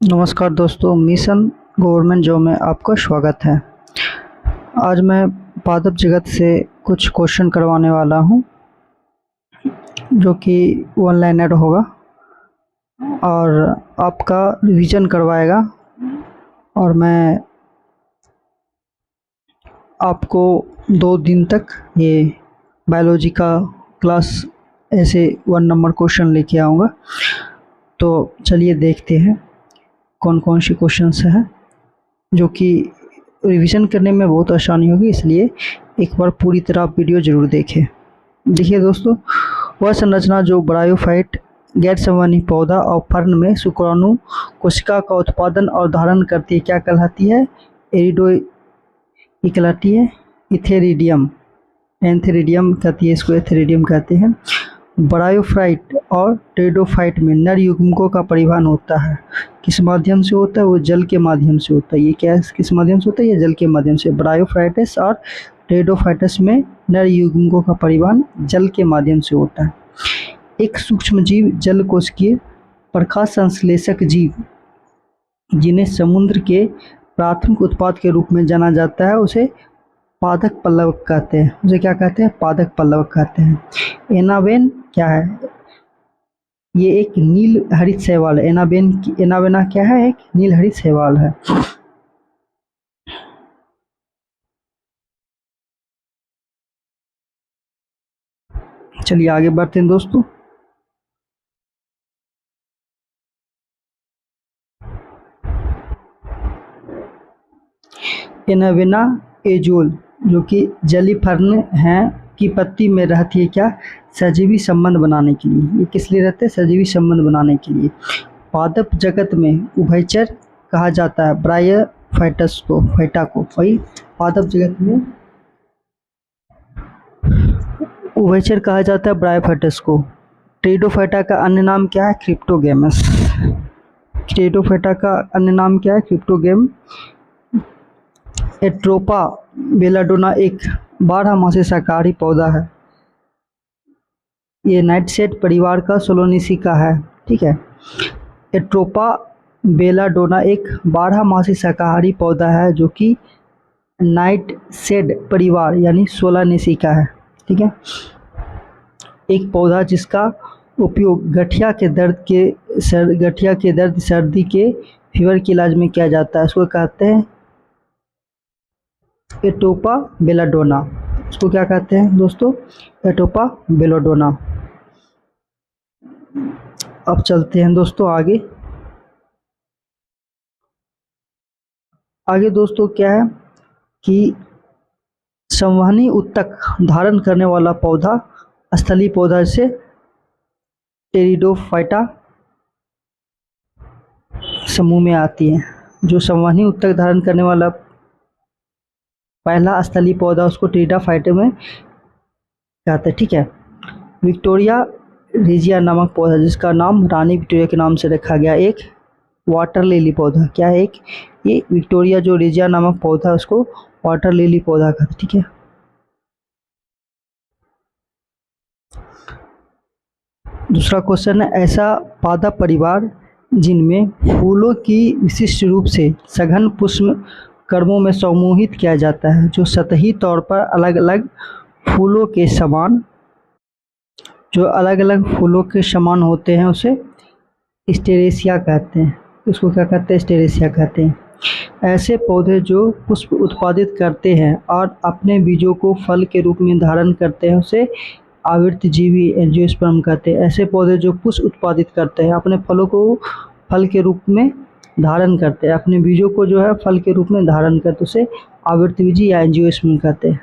नमस्कार दोस्तों, mission government job में आपका स्वागत है। आज मैं पादप जगत से कुछ क्वेश्चन करवाने वाला हूं, जो कि वन लाइनर होगा और आपका रिवीजन करवाएगा। और मैं आपको 2 दिन तक ये बायोलॉजी का क्लास ऐसे 1 नंबर क्वेश्चन लेके आऊँगा। तो चलिए देखते हैं कौन कौन से क्वेश्चंस हैं, जो कि रिवीजन करने में बहुत आसानी होगी, इसलिए एक बार पूरी तरह आप वीडियो ज़रूर देखें। देखिए दोस्तों, वह संरचना जो ब्रायोफाइट गैर संवहनी पौधा और फर्न में शुक्राणु कोशिका का उत्पादन और धारण करती है, क्या कहलाती है? कहलाती है इथेरिडियम। एंथेरिडियम कहती है, इसको एथेरिडियम कहते हैं। ब्रायोफाइट और टेरिडोफाइट में नर युग्मकों का परिवहन होता है, किस माध्यम से होता है? वो जल के माध्यम से होता है। ये क्या है, किस माध्यम से होता है? ये जल के माध्यम से। ब्रायोफाइटस और टेरिडोफाइटस में नर युग्मकों का परिवहन जल के माध्यम से होता है। एक सूक्ष्म जीव जल कोशिकीय प्रकाश संश्लेषक जीव, जिन्हें समुद्र के प्राथमिक उत्पाद के रूप में जाना जाता है, उसे पादप पल्लवक कहते हैं। उसे क्या कहते हैं? पादप पल्लवक कहते हैं। एनावेन क्या है? ये एक नील हरित शैवाल है। एनावेना क्या है? एक नील हरित शैवाल है। चलिए आगे बढ़ते हैं दोस्तों। एनावेना एजोल, जो कि जली फर्न है की पत्ती में रहती है, क्या? सजीवी संबंध बनाने के लिए। ये किस लिए रहते हैं? सजीवी संबंध बनाने के लिए। पादप जगत में उभयचर कहा जाता है ब्रायोफाइटस को, फाइटा को। वही पादप जगत में उभयचर कहा जाता है ब्रायोफाइटस को। टेरिडोफाइटा का अन्य नाम क्या है? क्रिप्टोगेमस। टेरिडोफाइटा का अन्य नाम क्या है? क्रिप्टोगेम। एट्रोपा बेलाडोना एक 12 मासी शाकाहारी पौधा है। ये नाइटशेड परिवार का सोलोनिसिका है, ठीक है। एट्रोपा बेलाडोना एक 12 मासी शाकाहारी पौधा है, जो कि नाइटशेड परिवार यानी सोलानिसिका है, ठीक है। एक पौधा जिसका उपयोग गठिया के दर्द, सर्दी के फीवर के इलाज में किया जाता है, उसको कहते हैं एटोपा बेलाडोना। इसको क्या कहते हैं दोस्तों? एटोपा बेलाडोना। अब चलते हैं दोस्तों आगे। दोस्तों क्या है कि संवहनी उत्तक धारण करने वाला पौधा स्थलीय पौधा से टेरिडोफाइटा समूह में आती है। जो संवहनी उत्तक धारण करने वाला पहला स्थलीय पौधा, उसको टेरिडोफाइटा में कहते हैं, ठीक है। विक्टोरिया रेजिया नामक पौधा, जिसका नाम रानी विक्टोरिया के नाम से रखा गया, एक वाटर लिली पौधा। क्या है? एक ये विक्टोरिया जो रेजिया नामक पौधा, उसको वाटर लिली पौधा कहते हैं, ठीक है। दूसरा क्वेश्चन है, ऐसा पादप परिवार जिनमें फूलों की विशिष्ट रूप से सघन पुष्प कर्मों में समूहित किया जाता है, जो सतही तौर पर अलग अलग फूलों के समान होते हैं, उसे स्टेरेसिया कहते हैं। उसको क्या कहते हैं? स्टेरेसिया कहते हैं। ऐसे पौधे जो पुष्प उत्पादित करते हैं और अपने बीजों को फल के रूप में धारण करते हैं, उसे आवृतजीवी एंजियोस्पर्म कहते हैं। ऐसे पौधे जो पुष्प उत्पादित करते हैं, अपने फलों को फल के रूप में धारण करते हैं, अपने बीजों को जो है फल के रूप में धारण करते, उसे आवृतबीजी या एंजियोस्पर्म कहते हैं।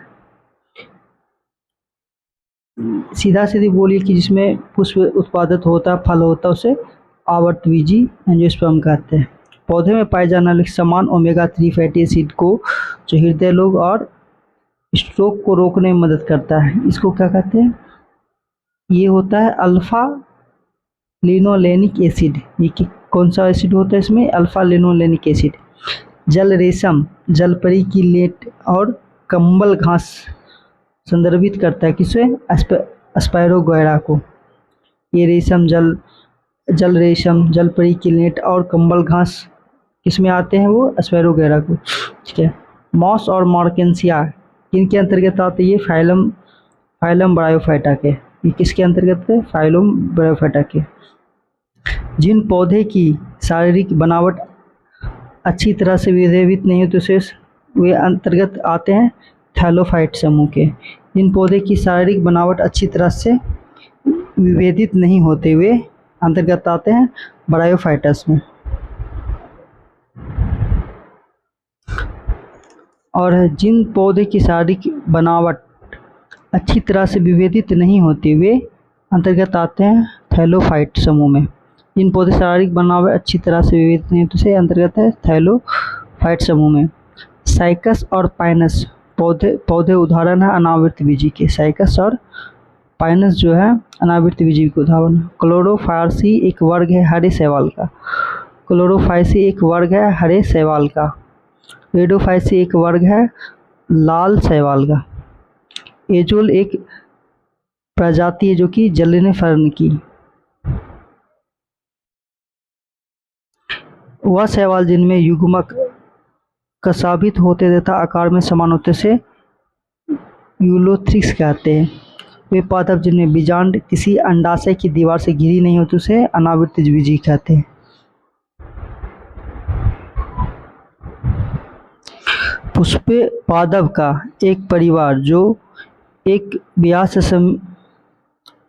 सीधा सीधी बोलिए कि जिसमें पुष्प उत्पादित होता है, फल होता है, उसे आवृतबीजी एंजियोस्पर्म कहते हैं। पौधे में पाए जाने वाले समान ओमेगा 3 फैटी एसिड को, जो हृदय रोग और स्ट्रोक को रोकने में मदद करता है, इसको क्या कहते हैं? ये होता है अल्फा लिनोलेनिक एसिड। ये कौन सा एसिड होता है इसमें? Alpha linolenic acid. जल रेशम, जलपरी की लेट और कंबल घास संदर्भित करता है किसे? स्पायरोगैरा को। ये रेशम, जल जल रेशम, जलपरी, किलनेट और कंबल घास किसमें आते हैं? वो स्पैरोगेरा को। ठीक है। मॉस और मॉर्केंसिया किनके अंतर्गत आते हैं? ये फाइलम ब्रायोफाइटा के। ये किसके अंतर्गत है? फाइलम ब्रायोफाइटा के। जिन पौधे की शारीरिक बनावट अच्छी तरह से विभेदित नहीं होती उसे वे अंतर्गत आते हैं थैलोफाइट समूह के। जिन पौधे की शारीरिक बनावट अच्छी तरह से विभेदित नहीं होते हुए अंतर्गत आते हैं ब्रायोफाइटस में। और जिन पौधे की शारीरिक बनावट अच्छी तरह से विभेदित नहीं होते हुए अंतर्गत आते हैं थैलोफाइट समूह में। जिन पौधे शारीरिक बनावट अच्छी तरह से विभेदित नहीं होते उसे अंतर्गत है थैलोफाइट समूह में। साइकस और पाइनस पौधे उदाहरण है अनावृत बीजी के। साइकस और पाइनस जो है अनावृत बीजी के उदाहरण है। क्लोरोफायसी एक वर्ग है हरे शैवाल का। क्लोरोफायसी एक वर्ग है हरे शैवाल का। रेडोफायसी एक वर्ग है लाल शैवाल का। एजोल एक प्रजाति है जो कि जलने फर्न की। वह शैवाल जिनमें युग्मक कशाभित होते तथा आकार में समान होते से यूलोथ्रिक्स कहते हैं। वे पादप जिनमें बीजांड किसी अंडाशय की दीवार से घिरी नहीं होती उसे अनावृत बीजी कहते हैं। पुष्पे पादप का एक परिवार जो एक व्यास से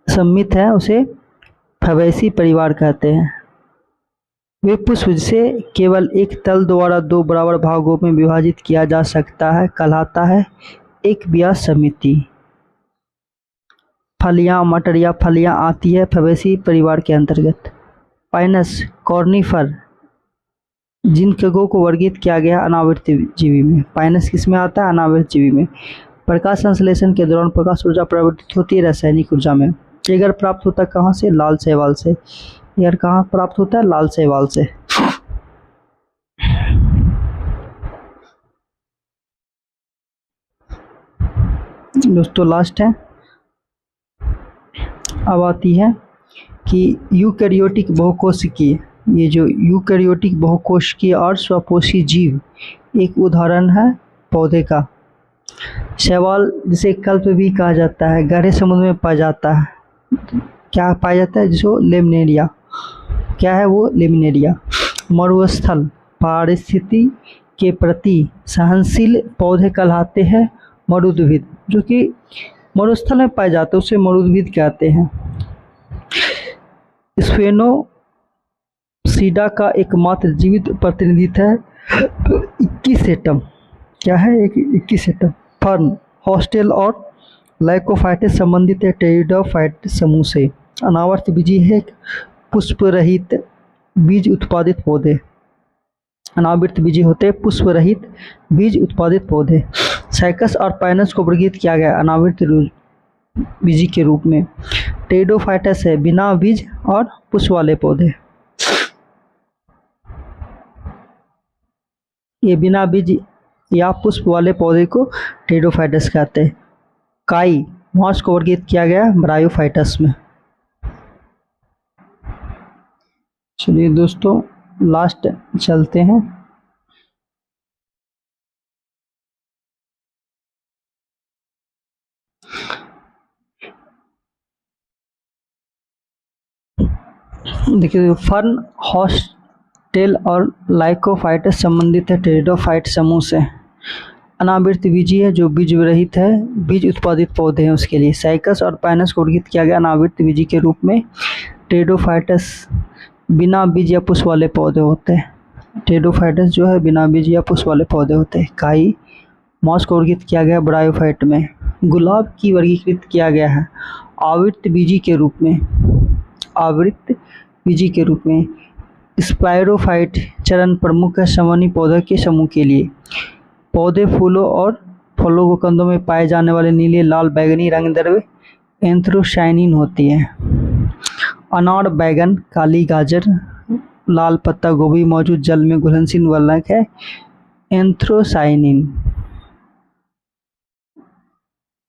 सम्मित है उसे फैबेसी परिवार कहते हैं। वे पुष्प जिसे केवल एक तल द्वारा दो बराबर भागों में विभाजित किया जा सकता है कहलाता है एक व्यास समिति। फलियां, मटर या फलियां आती है फैबेसी परिवार के अंतर्गत। पाइनस कॉर्निफर जिन कगों को वर्गीकृत किया गया अनावृत जीवी में। पाइनस किस में आता है? अनावृत जीवी में। प्रकाश संश्लेषण के दौरान प्रकाश ऊर्जा परिवर्तित होती है रासायनिक ऊर्जा में। एगर प्राप्त होता है कहाँ से? लाल शैवाल से। एगर कहाँ प्राप्त होता है? लाल शैवाल से। दोस्तों लास्ट है, अब आती है कि यूकैरियोटिक बहुकोशिकीय। ये जो यूकैरियोटिक बहुकोशिकीय और स्वपोषी जीव एक उदाहरण है पौधे का। शैवाल जिसे कल्प भी कहा जाता है गहरे समुद्र में पाया जाता है। क्या पाया जाता है? जिसको लेमिनेरिया। क्या है वो? लेमिनेरिया। मरुस्थल पारिस्थिति के प्रति सहनशील पौधे कहलाते हैं मरुद्भिद। जो कि मरुस्थल में पाए जाते हैं उसे मरुद्भिद कहते हैं। स्फेनोसीडा का एकमात्र जीवित प्रतिनिधित्व है 21 एटम। क्या है? एक 21 एटम। फर्न, हॉस्टेल और लाइकोफाइटस संबंधित है टेरिडोफाइट समूह से। अनावर्त बीजी है पुष्प रहित बीज उत्पादित पौधे। अनावृत बीजी होते हैं पुष्प रहित बीज उत्पादित पौधे। साइकस और पाइनस को वर्गीकृत किया गया अनावृत बीजी के रूप में। टेरिडोफाइटस है बिना बीज और पुष्प वाले पौधे। ये बिना बीज या पुष्प वाले पौधे को टेरिडोफाइटस कहते हैं। काई मॉस को वर्गीकृत किया गया ब्रायोफाइटस में। चलिए दोस्तों लास्ट चलते हैं। देखिए फर्न, हॉस्टेल और लाइकोफाइटस संबंधित है टेरिडोफाइट समूह से। अनावृत बीजी है जो बीज रहित है बीज उत्पादित पौधे हैं उसके लिए। साइकस और पाइनस को वर्गीकृत किया गया अनावृत बीजी के रूप में। टेरिडोफाइटस बिना बीज या पुष्प वाले पौधे होते हैं। टेरिडोफाइटस जो है बिना बीज या पुष्प वाले पौधे होते हैं। काई मॉस को वर्गीकृत किया गया ब्रायोफाइट में। गुलाब की वर्गीकृत किया गया है आवृत बीजी के रूप में। आवृत बीजी के रूप में। स्पायरोफाइट चरण प्रमुख है संवहनी पौधों के समूह के लिए। पौधे फूलों और फलों को कंदों में पाए जाने वाले नीले, लाल, बैंगनी रंग द्रव्य एंथ्रोसायनिन होती है। अनार, बैगन, काली गाजर, लाल पत्ता गोभी मौजूद जल में घुलनशील वर्णक है एंथ्रोसायनिन।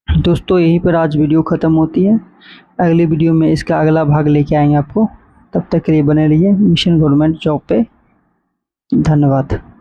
दोस्तों यहीं पर आज वीडियो ख़त्म होती है। अगले वीडियो में इसका अगला भाग लेके आएंगे आपको। तब तक के लिए बने रहिए मिशन गवर्नमेंट जॉब पे। धन्यवाद।